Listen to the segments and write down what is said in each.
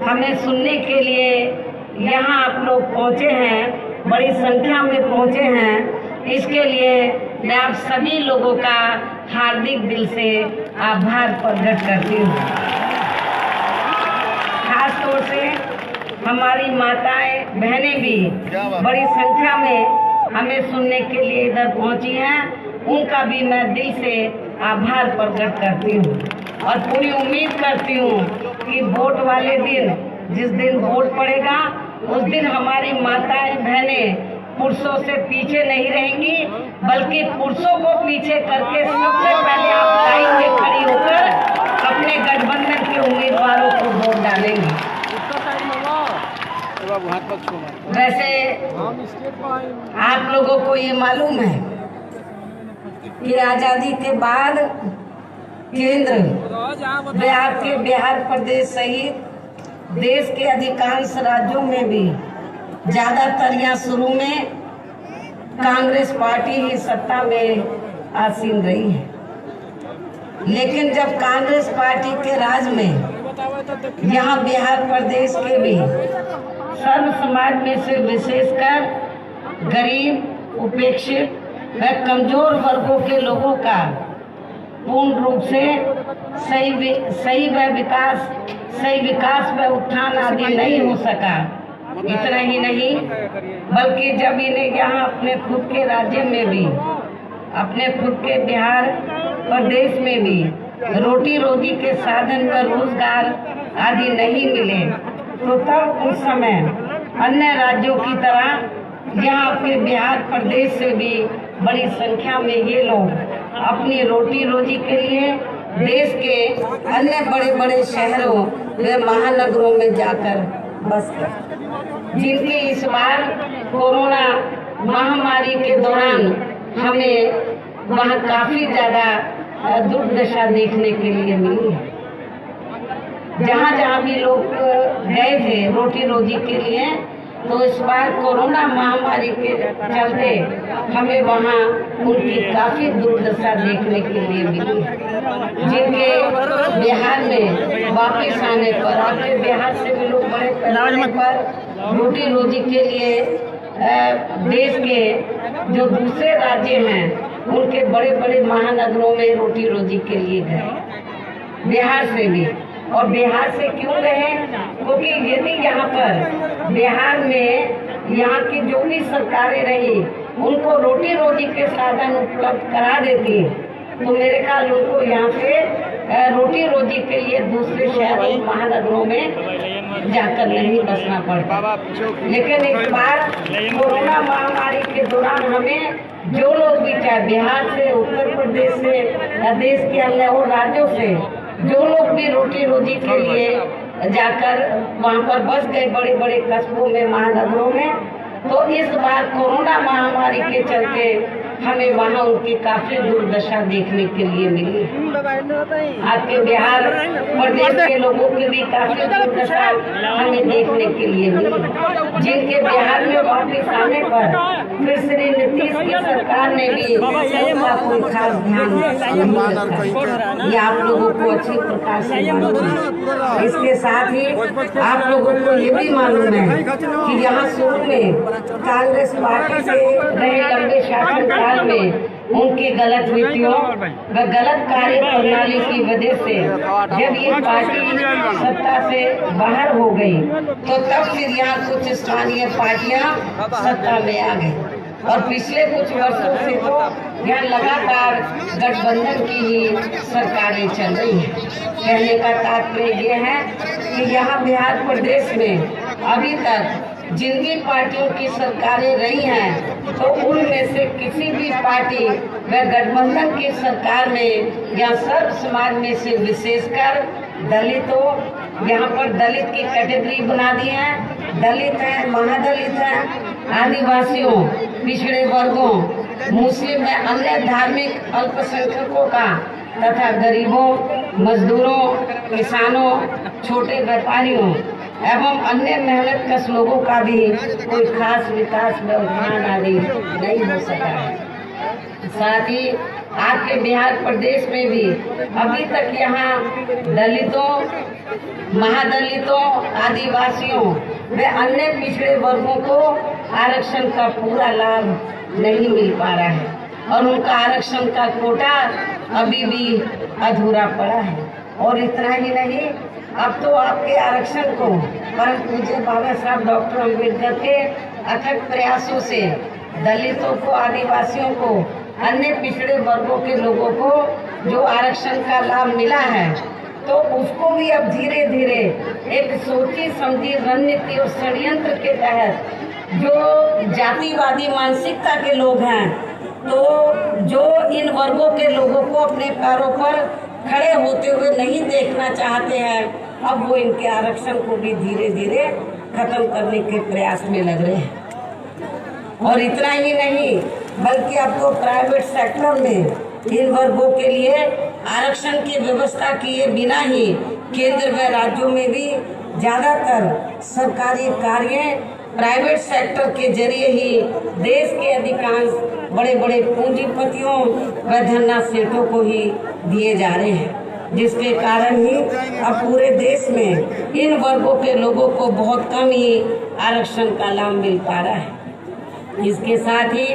हमें सुनने के लिए यहाँ आप लोग पहुँचे हैं, बड़ी संख्या में पहुँचे हैं। इसके लिए मैं आप सभी लोगों का हार्दिक दिल से आभार प्रकट करती हूँ। खास तौर से हमारी माताएं बहनें भी बड़ी संख्या में हमें सुनने के लिए इधर पहुँची हैं, उनका भी मैं दिल से आभार प्रकट करती हूँ और पूरी उम्मीद करती हूँ कि वोट वाले दिन, जिस दिन वोट पड़ेगा उस दिन हमारी माताएं बहनें पुरुषों से पीछे नहीं रहेंगी, बल्कि पुरुषों को पीछे करके सबसे पहले आप लाइन में खड़ी होकर अपने गठबंधन के उम्मीदवारों को वोट डालेंगे। वैसे आप लोगों को ये मालूम है कि आजादी के बाद केंद्र व आपके बिहार प्रदेश सहित देश के अधिकांश राज्यों में भी ज्यादातर या शुरू में कांग्रेस पार्टी ही सत्ता में आसीन रही है। लेकिन जब कांग्रेस पार्टी के राज में यहाँ बिहार प्रदेश के भी सर्व समाज में से विशेषकर गरीब, उपेक्षित व कमजोर वर्गों के लोगों का पूर्ण रूप से सही विकास व उत्थान आदि नहीं हो सका। इतना ही नहीं, बल्कि जब इन्हें यहाँ अपने खुद के राज्य में भी, अपने खुद के बिहार प्रदेश में भी रोटी रोजी के साधन व रोजगार आदि नहीं मिले, तो तब उस समय अन्य राज्यों की तरह यहाँ अपने बिहार प्रदेश से भी बड़ी संख्या में ये लोग अपनी रोटी रोजी के लिए देश के अन्य बड़े बड़े शहरों व महानगरों में जाकर बस गए, जिनकी इस बार कोरोना महामारी के दौरान हमें वहाँ काफी ज्यादा दुर्दशा देखने के लिए मिली है। जहाँ जहाँ भी लोग गए थे रोटी रोजी के लिए, तो इस बार कोरोना महामारी के चलते हमें वहाँ उनकी काफी दुर्दशा देखने के लिए मिली है, जिनके बिहार में वापस आने पर, आपके बिहार से भी लोग बड़े पैमाने पर रोटी रोजी के लिए देश के जो दूसरे राज्य हैं उनके बड़े बड़े महानगरों में रोटी रोजी के लिए गए, बिहार से भी। और बिहार से क्यों गए? क्योंकि यदि यहाँ पर बिहार में यहाँ की जो भी सरकारें रही उनको रोटी रोजी के साधन उपलब्ध करा देती, तो मेरे ख्याल उनको यहाँ से रोटी रोजी के लिए दूसरे शहरों महानगरों में जाकर नहीं बसना पड़ता। लेकिन इस बार कोरोना महामारी के दौरान हमें जो लोग भी, चाहे बिहार से, उत्तर प्रदेश से या देश के अन्य और राज्यों से जो लोग भी रोटी रोजी के लिए जाकर वहाँ पर बस गए बड़े बड़े कस्बों में, महानगरों में, तो इस बार कोरोना महामारी के चलते हमें वहाँ उनकी काफी दुर्दशा देखने के लिए मिली। आपके बिहार प्रदेश के लोगों की भी काफी दुर्दशा हमें देखने के लिए मिली, जिनके बिहार में वापस आने पर फिर श्री नीतीश की सरकार ने भी उनका कोई खास ध्यान नहीं रखा। ये आप लोगों को अच्छी प्रकार से मालूम है। इसके साथ ही आप लोगों को ये भी मालूम है कि यहाँ शुरू में कांग्रेस पार्टी से रहे लंबे शासनकाल में उनकी गलत नीतियों व गलत कार्य प्रणाली की वजह से जब ये पार्टी सत्ता से बाहर हो गई, तो तब फिर यहाँ कुछ स्थानीय पार्टियां सत्ता में आ गई और पिछले कुछ वर्षों से तो यहाँ लगातार गठबंधन की ही सरकारें चल रही हैं। कहने का तात्पर्य ये है कि यहाँ बिहार प्रदेश में अभी तक जिन भी पार्टियों की सरकारें रही हैं, तो उनमें से किसी भी पार्टी व गठबंधन की सरकार में या सर्व समाज में से विशेषकर दलितों, यहाँ पर दलित की कैटेगरी बना दी है, दलित है, महादलित है, आदिवासियों, पिछड़े वर्गों, मुस्लिम व अन्य धार्मिक अल्पसंख्यकों का तथा गरीबों, मजदूरों, किसानों, छोटे व्यापारियों एवं अन्य मेहनत कश लोगों का भी कोई खास विकास व उत्थान आदि नहीं हो सका है। साथ ही आपके बिहार प्रदेश में भी अभी तक यहाँ दलितों, महादलितों, आदिवासियों व अन्य पिछड़े वर्गों को आरक्षण का पूरा लाभ नहीं मिल पा रहा है और उनका आरक्षण का कोटा अभी भी अधूरा पड़ा है। और इतना ही नहीं, अब तो आपके आरक्षण को परम पूज्य बाबा साहब डॉक्टर अम्बेडकर के अथक प्रयासों से दलितों को, आदिवासियों को, अन्य पिछड़े वर्गों के लोगों को जो आरक्षण का लाभ मिला है, तो उसको भी अब धीरे धीरे एक सोची समझी रणनीति और षड्यंत्र के तहत जो जातिवादी मानसिकता के लोग हैं, तो जो इन वर्गों के लोगों को अपने पैरों पर खड़े होते हुए नहीं देखना चाहते हैं, अब वो इनके आरक्षण को भी धीरे धीरे खत्म करने के प्रयास में लग रहे हैं। और इतना ही नहीं, बल्कि अब तो प्राइवेट सेक्टर में इन वर्गों के लिए आरक्षण की व्यवस्था किए बिना ही केंद्र व राज्यों में भी ज़्यादातर सरकारी कार्य प्राइवेट सेक्टर के जरिए ही देश के अधिकांश बड़े बड़े पूंजीपतियों व धन्ना सेठों को ही दिए जा रहे हैं, जिसके कारण ही अब पूरे देश में इन वर्गों के लोगों को बहुत कम ही आरक्षण का लाभ मिल पा रहा है। इसके साथ ही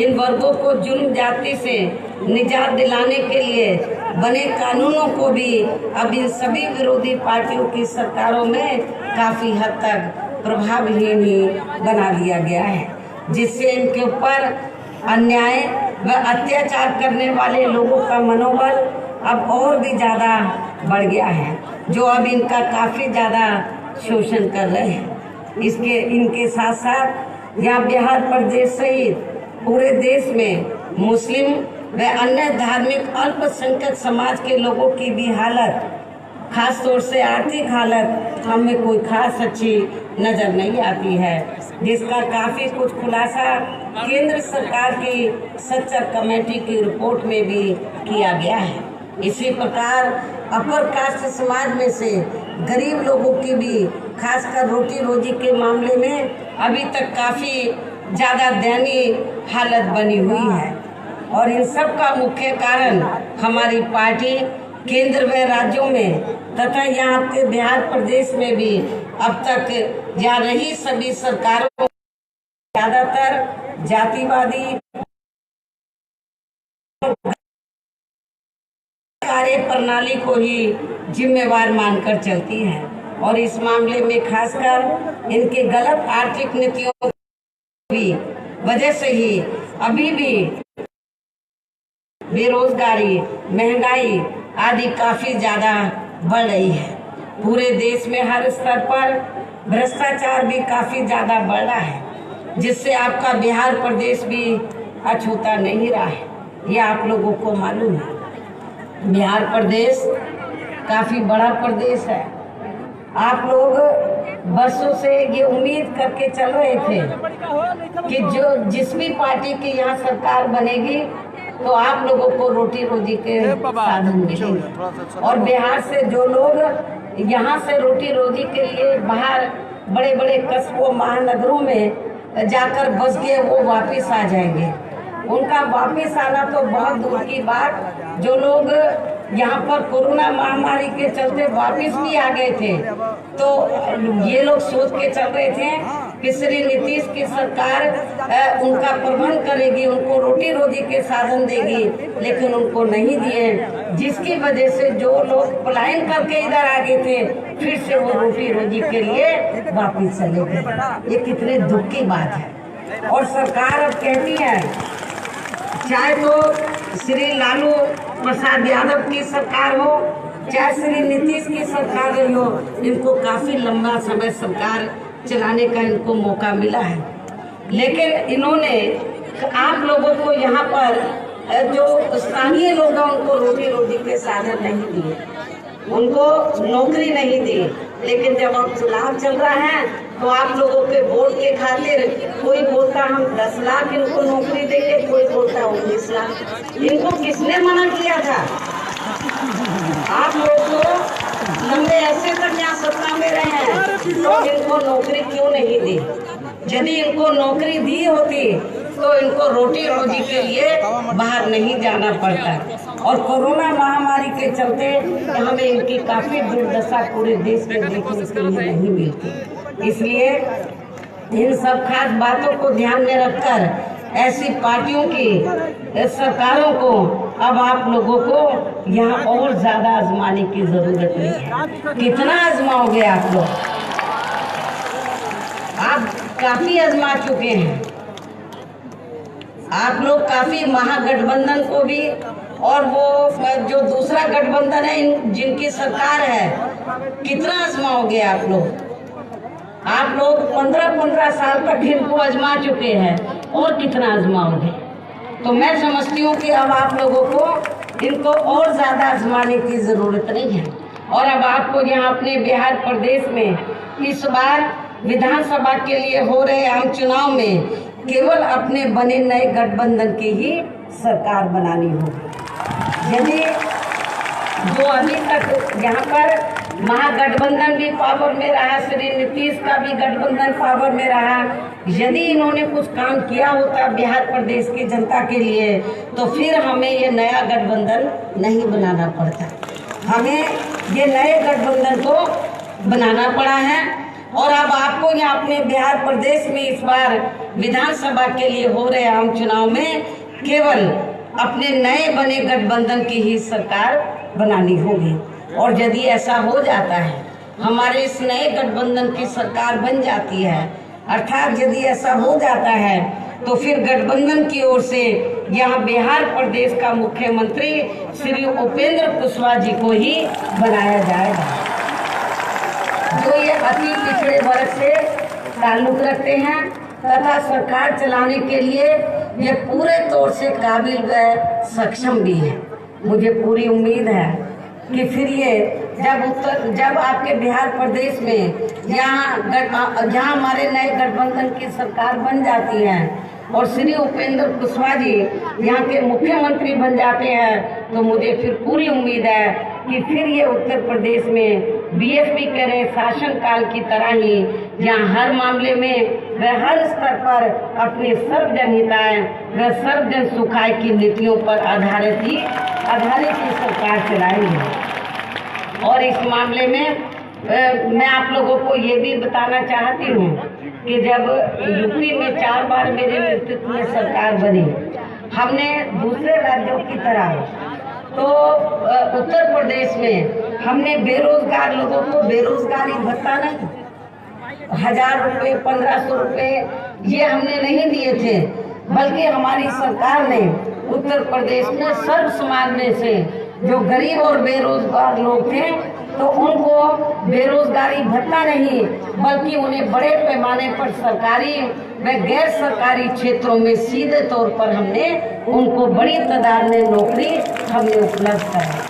इन वर्गों को जुल्म जाति से निजात दिलाने के लिए बने कानूनों को भी अब इन सभी विरोधी पार्टियों की सरकारों में काफी हद तक प्रभावहीन ही बना दिया गया है, जिससे इनके ऊपर अन्याय व अत्याचार करने वाले लोगों का मनोबल अब और भी ज़्यादा बढ़ गया है, जो अब इनका काफ़ी ज़्यादा शोषण कर रहे हैं। इनके साथ साथ यहाँ बिहार प्रदेश सहित पूरे देश में मुस्लिम व अन्य धार्मिक अल्पसंख्यक समाज के लोगों की भी हालत, खास तौर से आर्थिक हालत, हमें कोई खास अच्छी नज़र नहीं आती है, जिसका काफ़ी कुछ खुलासा केंद्र सरकार की सच्चा कमेटी की रिपोर्ट में भी किया गया है। इसी प्रकार अपर कास्ट समाज में से गरीब लोगों की भी खासकर रोटी रोजी के मामले में अभी तक काफ़ी ज़्यादा दयनीय हालत बनी हुई है। और इन सब का मुख्य कारण हमारी पार्टी केंद्र व राज्यों में तथा यहाँ के बिहार प्रदेश में भी अब तक जा रही सभी सरकारों ज़्यादातर जातिवादी कार्य प्रणाली को ही जिम्मेवार मानकर चलती है। और इस मामले में खासकर इनके गलत आर्थिक नीतियों की वजह से ही अभी भी बेरोजगारी, महंगाई आदि काफी ज्यादा बढ़ रही है। पूरे देश में हर स्तर पर भ्रष्टाचार भी काफी ज्यादा बढ़ रहा है, जिससे आपका बिहार प्रदेश भी अछूता नहीं रहा है। यह आप लोगों को मालूम है। बिहार प्रदेश काफी बड़ा प्रदेश है। आप लोग बरसों से ये उम्मीद करके चल रहे थे कि जिस भी पार्टी की यहाँ सरकार बनेगी तो आप लोगों को रोटी रोजी के साधन मिलेंगे। और बिहार से जो लोग यहाँ से रोटी रोजी के लिए बाहर बड़े बड़े कस्बों, महानगरों में जाकर बस गए, वो वापस आ जाएंगे। उनका वापस आना तो बहुत दूर की बात, जो लोग यहाँ पर कोरोना महामारी के चलते वापस भी आ गए थे, तो ये लोग सोच के चल रहे थे कि श्री नीतीश की सरकार उनका प्रबंध करेगी, उनको रोटी रोजी के साधन देगी, लेकिन उनको नहीं दिए, जिसकी वजह से जो लोग पलायन करके इधर आ गए थे फिर से वो रोटी रोजी के लिए वापस चले गए। ये कितने दुख की बात है। और सरकार अब कहती है, चाहे तो श्री लालू प्रसाद यादव की सरकार हो, चाहे श्री नीतीश की सरकार रही हो, इनको काफी लंबा समय सरकार चलाने का इनको मौका मिला है, लेकिन इन्होंने आप लोगों को यहाँ पर जो स्थानीय लोग हैं उनको रोटी रोजी के साधन नहीं दिए, उनको नौकरी नहीं दी। लेकिन जब अब चुनाव चल रहा है तो आप लोगों के वोट के खातिर कोई बोलता हम 10 लाख इनको नौकरी देंगे, कोई बोलता 19 लाख। इनको किसने मना किया था? आप लोग तो लंबे ऐसे तक यहाँ सत्ता में रहे हैं, तो इनको नौकरी क्यों नहीं दी? यदि इनको नौकरी दी होती तो इनको रोटी रोजी के लिए बाहर नहीं जाना पड़ता। और कोरोना महामारी के चलते हमें इनकी काफ़ी दुर्दशा पूरे देश में देखने के लिए नहीं मिलती। इसलिए इन सब खास बातों को ध्यान में रखकर ऐसी पार्टियों की सरकारों को अब आप लोगों को यहाँ और ज़्यादा आजमाने की ज़रूरत नहीं है। कितना आजमाओगे आप लोग? आप काफ़ी आजमा चुके हैं। आप लोग काफ़ी महागठबंधन को भी और वो जो दूसरा गठबंधन है जिनकी सरकार है, कितना आजमाओगे आप लोग? आप लोग 15-15 साल तक इनको आजमा चुके हैं और कितना आजमाओगे? तो मैं समझती हूँ कि अब आप लोगों को इनको और ज़्यादा आजमाने की ज़रूरत नहीं है। और अब आपको यहाँ अपने बिहार प्रदेश में इस बार विधानसभा के लिए हो रहे आम चुनाव में केवल अपने बने नए गठबंधन की ही सरकार बनानी होगी। यदि जो अभी तक यहाँ पर महागठबंधन भी पावर में रहा, श्री नीतीश का भी गठबंधन पावर में रहा, यदि इन्होंने कुछ काम किया होता बिहार प्रदेश की जनता के लिए तो फिर हमें ये नया गठबंधन नहीं बनाना पड़ता। हमें ये नए गठबंधन को बनाना पड़ा है। और अब आपको यहाँ अपने बिहार प्रदेश में इस बार विधानसभा के लिए हो रहे आम चुनाव में केवल अपने नए बने गठबंधन की ही सरकार बनानी होगी। और यदि ऐसा हो जाता है, हमारे इस नए गठबंधन की सरकार बन जाती है, अर्थात यदि ऐसा हो जाता है तो फिर गठबंधन की ओर से यहाँ बिहार प्रदेश का मुख्यमंत्री श्री उपेंद्र कुशवाहा जी को ही बनाया जाएगा, जो ये अति पिछड़े वर्ग से ताल्लुक रखते हैं तथा सरकार चलाने के लिए ये पूरे तौर से काबिल व सक्षम भी है। मुझे पूरी उम्मीद है कि फिर ये जब आपके बिहार प्रदेश में जहाँ हमारे नए गठबंधन की सरकार बन जाती है और श्री उपेंद्र कुशवाहा जी यहाँ के मुख्यमंत्री बन जाते हैं, तो मुझे फिर पूरी उम्मीद है कि फिर ये उत्तर प्रदेश में बीएसपी के रहे शासन काल की तरह ही जहाँ हर मामले में व हर स्तर पर अपने सर्वजन हिताय व सर्वजन सुखाय की नीतियों पर आधारित ही सरकार चलाएंगे। और इस मामले में मैं आप लोगों को ये भी बताना चाहती हूँ कि जब यूपी में 4 बार मेरे नेतृत्व में सरकार बनी, हमने दूसरे राज्यों की तरह तो उत्तर प्रदेश में हमने बेरोजगार लोगों को बेरोजगारी भत्ता नहीं, 1000 रुपये 1500 रुपये ये हमने नहीं दिए थे, बल्कि हमारी सरकार ने उत्तर प्रदेश में सर्व समाज में से जो गरीब और बेरोजगार लोग थे तो उनको बेरोजगारी भत्ता नहीं बल्कि उन्हें बड़े पैमाने पर सरकारी व गैर सरकारी क्षेत्रों में सीधे तौर पर हमने उनको बड़ी तादाद में नौकरी हमने उपलब्ध कराई।